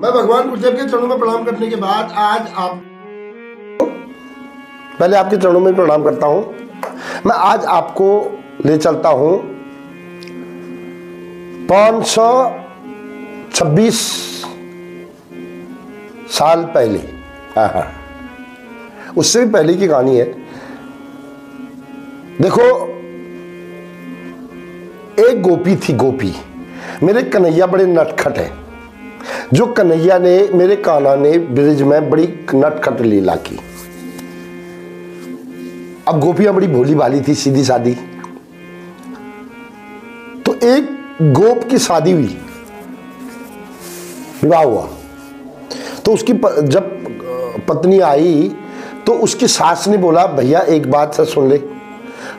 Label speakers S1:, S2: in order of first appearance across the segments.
S1: मैं भगवान गुरुदेव के चरणों में प्रणाम करने के बाद आज आप पहले आपके चरणों में प्रणाम करता हूं। मैं आज आपको ले चलता हूं 526 साल पहले। उससे भी पहले की कहानी है। देखो, एक गोपी थी। गोपी मेरे कन्हैया बड़े नटखट है। जो कन्हैया ने, मेरे कान्हा ने ब्रिज में बड़ी नटखट लीला की। अब गोपियां बड़ी भोली भाली थी, सीधी सादी। तो एक गोप की शादी हुई, विवाह हुआ। तो उसकी जब पत्नी आई तो उसकी सास ने बोला, भैया एक बात से सुन ले,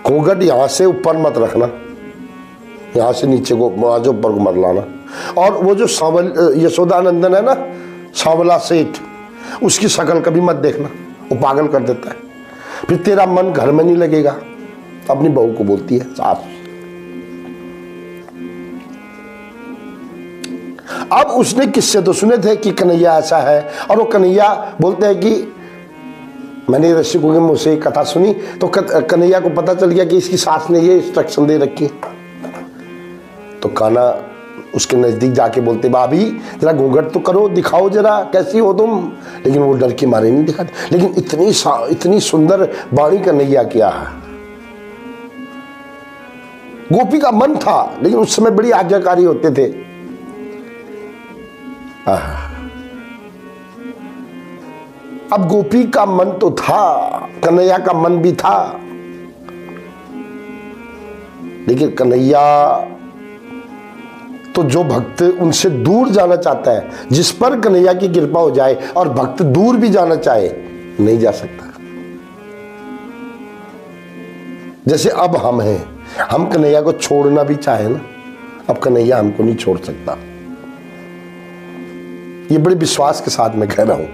S1: घूंघट यहां से ऊपर मत रखना, यहां से नीचे को, आज ऊपर को मत लाना। और वो जो यशोदानंदन है ना, सांवला सेठ, उसकी शक्ल कभी मत देखना, वो पागल कर देता है, फिर तेरा मन घर में नहीं लगेगा। अपनी बहू को बोलती है सास। अब उसने किस्से तो सुने थे कि कन्हैया ऐसा है, और वो कन्हैया बोलते हैं कि मैंने रसिकों के मुंह से एक कथा सुनी, तो कन्हैया को पता चल गया कि इसकी सास ने ये इंस्ट्रक्शन दे रखी। तो कान्हा उसके नजदीक जाके बोलते, भाभी जरा घूंघट तो करो, दिखाओ जरा कैसी हो तुम। लेकिन वो डर के मारे नहीं दिखाते। लेकिन इतनी सुंदर वाणी कन्हैया किया है। गोपी का मन था, लेकिन उस समय बड़ी आज्ञाकारी होते थे। अब गोपी का मन तो था, कन्हैया का मन भी था, लेकिन कन्हैया तो जो भक्त उनसे दूर जाना चाहता है, जिस पर कन्हैया की कृपा हो जाए और भक्त दूर भी जाना चाहे, नहीं जा सकता। जैसे अब हम हैं, हम कन्हैया को छोड़ना भी चाहे ना, अब कन्हैया हमको नहीं छोड़ सकता। ये बड़े विश्वास के साथ मैं कह रहा हूं।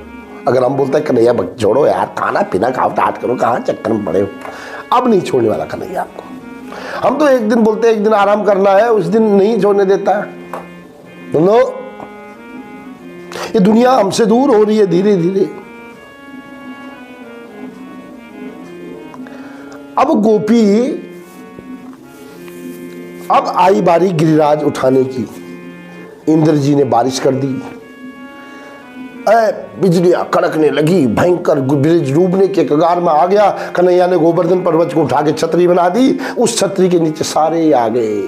S1: अगर हम बोलते हैं कन्हैया भक्त छोड़ो यार, खाना पीना खाओ, टाट करो, कहां चक्कर में पड़े हो, अब नहीं छोड़ने वाला कन्हैया आपको। हम तो एक दिन बोलते हैं एक दिन आराम करना है, उस दिन नहीं छोड़ने देता है। नो, ये दुनिया हमसे दूर हो रही है धीरे धीरे। अब गोपी, अब आई बारी गिरिराज उठाने की। इंद्र जी ने बारिश कर दी, बिजलियां कड़कने लगी, भयंकर ब्रिज डूबने के कगार में आ गया। कन्हैया ने गोवर्धन पर्वत को उठा के छतरी बना दी, उस छतरी के नीचे सारे आ गए।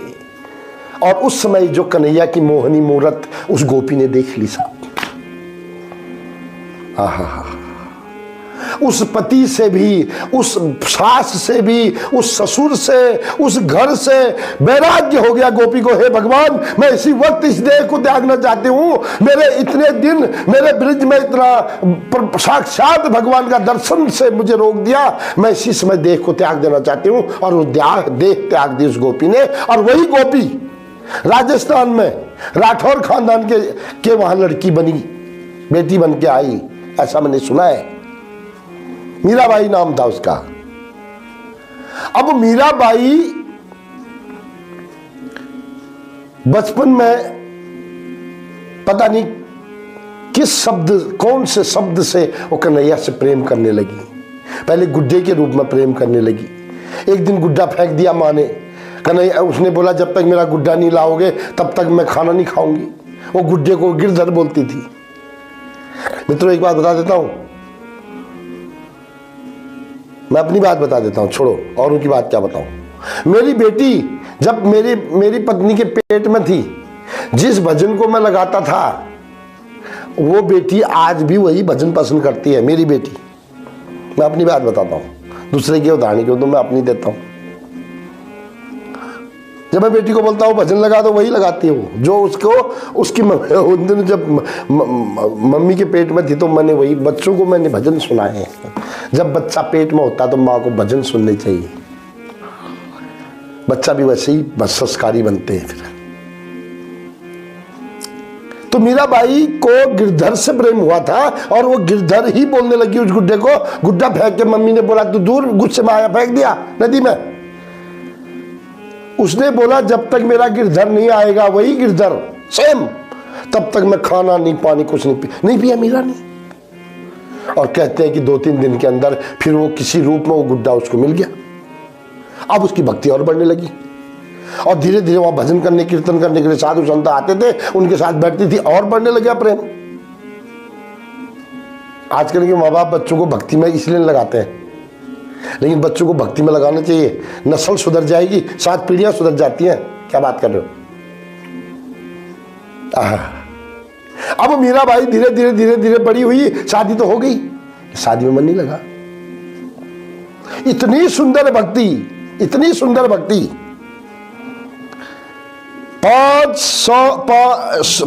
S1: और उस समय जो कन्हैया की मोहनी मूरत उस गोपी ने देख ली साहब। उस पति से भी, उस सास से भी, उस ससुर से, उस घर से वैराग्य हो गया गोपी को। हे भगवान, मैं इसी वक्त इस देह को त्यागना चाहती हूँ। मेरे इतने दिन मेरे ब्रिज में इतना साक्षात भगवान का दर्शन से मुझे रोक दिया, मैं इसी समय देह को त्याग देना चाहती हूँ। और वो देह त्याग दी उस गोपी ने। और वही गोपी राजस्थान में राठौर खानदान के वहां लड़की बनी, बेटी बन के आई, ऐसा मैंने सुना है। मीराबाई नाम था उसका। अब मीराबाई बचपन में पता नहीं किस शब्द, कौन से शब्द से वो कन्हैया से प्रेम करने लगी। पहले गुड्डे के रूप में प्रेम करने लगी। एक दिन गुड्डा फेंक दिया माँ ने। कन्हैया, उसने बोला जब तक मेरा गुड्डा नहीं लाओगे तब तक मैं खाना नहीं खाऊंगी। वो गुड्डे को गिरधर बोलती थी। मित्रों, एक बात बता देता हूं, मैं अपनी बात बता देता हूं, छोड़ो और उनकी बात क्या बताऊं। मेरी बेटी जब मेरी पत्नी के पेट में थी, जिस भजन को मैं लगाता था, वो बेटी आज भी वही भजन पसंद करती है, मेरी बेटी। मैं अपनी बात बताता हूं, दूसरे की उदाहरण क्यों, तो मैं अपनी देता हूं। जब मैं बेटी को बोलता हूँ भजन लगा, तो वही लगाती है वो जो उसको, उसकी उन दिन जब मम्मी के पेट में थी तो मैंने वही, बच्चों को मैंने भजन सुनाए हैं। जब बच्चा पेट में होता तो माँ को भजन सुनने चाहिए, बच्चा भी वैसे ही संस्कारी बनते हैं। फिर तो मीराबाई को गिरधर से प्रेम हुआ था, और वो गिरधर ही बोलने लगी उस गुड्डे को। गुड्डा फेंक के मम्मी ने बोला तू दूर, गुस्से में आया, फेंक दिया नदी में। उसने बोला जब तक मेरा गिरधर नहीं आएगा, वही गिरधर सेम तब तक मैं खाना नहीं, पानी कुछ नहीं पिया मीरा ने। और कहते हैं कि 2-3 दिन के अंदर फिर वो किसी रूप में वो गुड्डा उसको मिल गया। अब उसकी भक्ति और बढ़ने लगी और धीरे धीरे वहां भजन करने, कीर्तन करने के लिए साधु संत आते थे, उनके साथ बैठती थी और बढ़ने लगा प्रेम। आजकल के माँ बाप बच्चों को भक्ति में इसलिए लगाते हैं, लेकिन बच्चों को भक्ति में लगाना चाहिए। नस्ल सुधर जाएगी, 7 पीढ़ियां सुधर जाती हैं। क्या बात कर रहे हो? अब मीराबाई धीरे धीरे धीरे धीरे बड़ी हुई, शादी तो हो गई, शादी में मन नहीं लगा। इतनी सुंदर भक्ति, इतनी सुंदर भक्ति।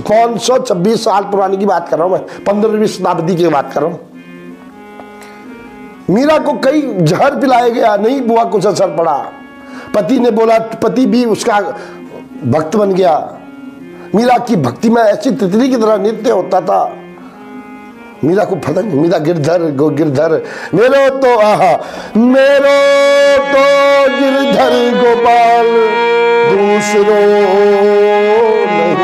S1: 526 साल पुरानी की बात कर रहा हूं मैं, 15वीं शताब्दी की बात कर रहा हूं। मीरा को कई जहर पिलाया गया, नहीं बुआ कुछ असर पड़ा। पति ने बोला, पति भी उसका भक्त बन गया। मीरा की भक्ति में ऐसी तितली की तरह नृत्य होता था। मीरा को पता नहीं, मीरा गिरधर गिरधर मेरो तो गिरधर गोपाल दूसरो नहीं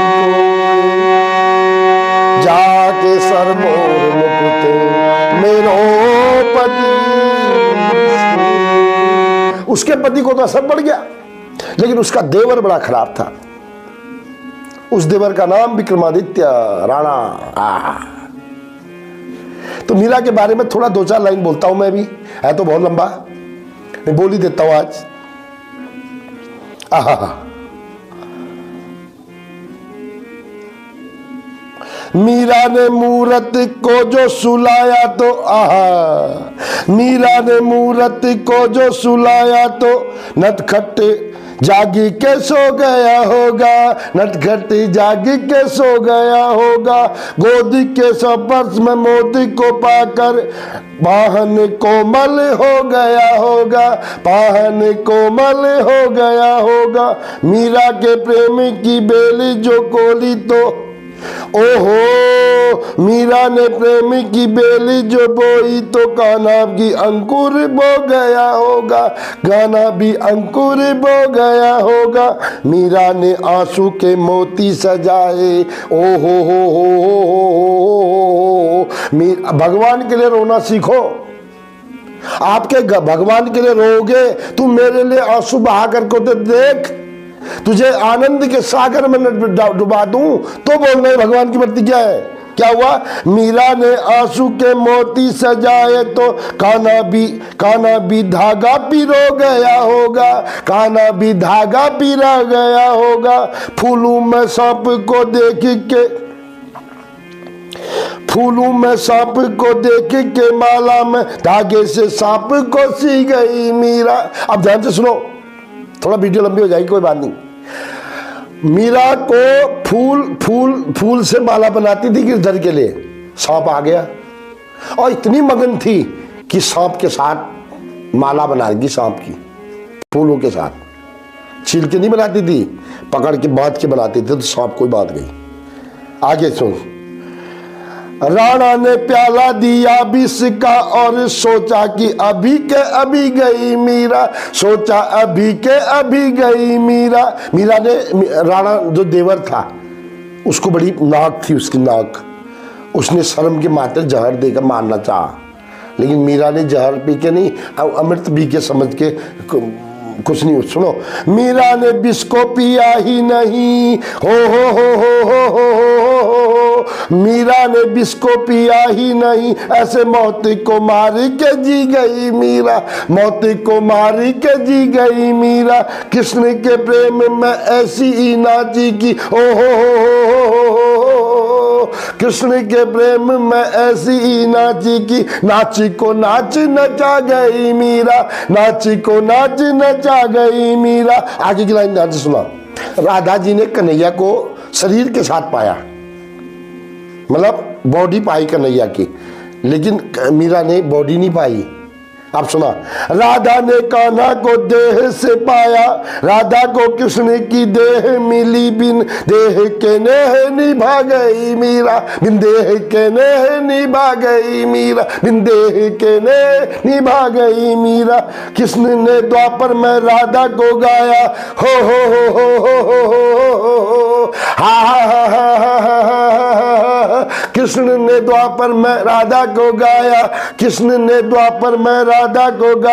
S1: जाके सरमोर मुकुट मेरो पति। उसके पति को तो असर पड़ गया, लेकिन उसका देवर बड़ा खराब था। उस देवर का नाम विक्रमादित्य राणा। तो मीरा के बारे में थोड़ा 2-4 लाइन बोलता हूं मैं भी, है तो बहुत लंबा, मैं बोल ही देता हूं आज। मीरा ने मूरत को जो सुलाया तो मीरा ने मूरत को जो सुलाया तो नटखट जागी के सो गया होगा, नटखट जागी के सो गया होगा। गोदी के स्पर्श में मोती को पाकर पाहन कोमल हो गया होगा, पाहन कोमल हो गया होगा। मीरा के प्रेम की बेली जो कोली तो ओहो, मीरा ने प्रेम की बेली जो बोई तो कान्हा की अंकुर बो गया होगा, गाना भी अंकुर बो गया होगा। मीरा ने आंसू के मोती सजाए, ओहो हो। भगवान के लिए रोना सीखो। आपके भगवान के लिए रोगे, तुम मेरे लिए आंसू बहा करके तो देख, तुझे आनंद के सागर में डुबा दूं, तो बोलना है भगवान की प्रतिज्ञा है। क्या हुआ? मीरा ने आंसू के मोती सजाए तो कान्हा भी धागा पिरो गया होगा, कान्हा भी धागा पिरा गया होगा। फूलों में सांप को देख के, फूलों में सांप को देख के माला में धागे से सांप को सी गई मीरा। अब ध्यान से सुनो, थोड़ा वीडियो लंबी हो जाएगी, कोई बात नहीं। मीरा को फूल से माला बनाती थी गिरधर के लिए। सांप आ गया और इतनी मगन थी कि सांप के साथ माला बनाएगी, सांप की फूलों के साथ। छील के नहीं बनाती थी, पकड़ के बांध के बनाती थी, तो सांप को बांध गई। आगे सुन। राणा ने प्याला दिया विष का और सोचा कि अभी के अभी गई मीरा, सोचा अभी के अभी गई मीरा। मीरा ने, राणा जो देवर था उसको बड़ी नाक थी, उसकी नाक, उसने शर्म के माथे जहर देकर मारना चाहा, लेकिन मीरा ने जहर पी के नहीं, अमृत पी के समझ के कुछ नहीं। सुनो, मीरा ने विष को पिया ही नहीं, हो। मीरा ने विष को पिया ही नहीं, ऐसे मौत को मारी के जी गई मीरा, मौत को मारी के जी गई मीरा। कृष्ण के प्रेम में ऐसी ही नाची की, हो। कृष्ण के प्रेम में ऐसी ही नाची की, नाची को नाच नचा गई मीरा, नाची को नाच नचा गई मीरा। आगे की लाइन ध्यान से सुना। राधा जी ने कन्हैया को शरीर के साथ पाया, मतलब बॉडी पाई कन्हैया की, लेकिन मीरा ने बॉडी नहीं पाई, आप सुना, राधा ने कान्हा को देह से पाया, राधा को कृष्ण की देह मिली, बिन देह के नेह निभा गई मीरा, बिन देह के नेह निभा गई मीरा, बिन देह के नेह निभा गई मीरा। कृष्ण ने द्वापर में राधा को गाया, हो हा हा हा। कृष्ण ने द्वापर में राधा को गाया, कृष्ण ने द्वापर में राधा को गाया।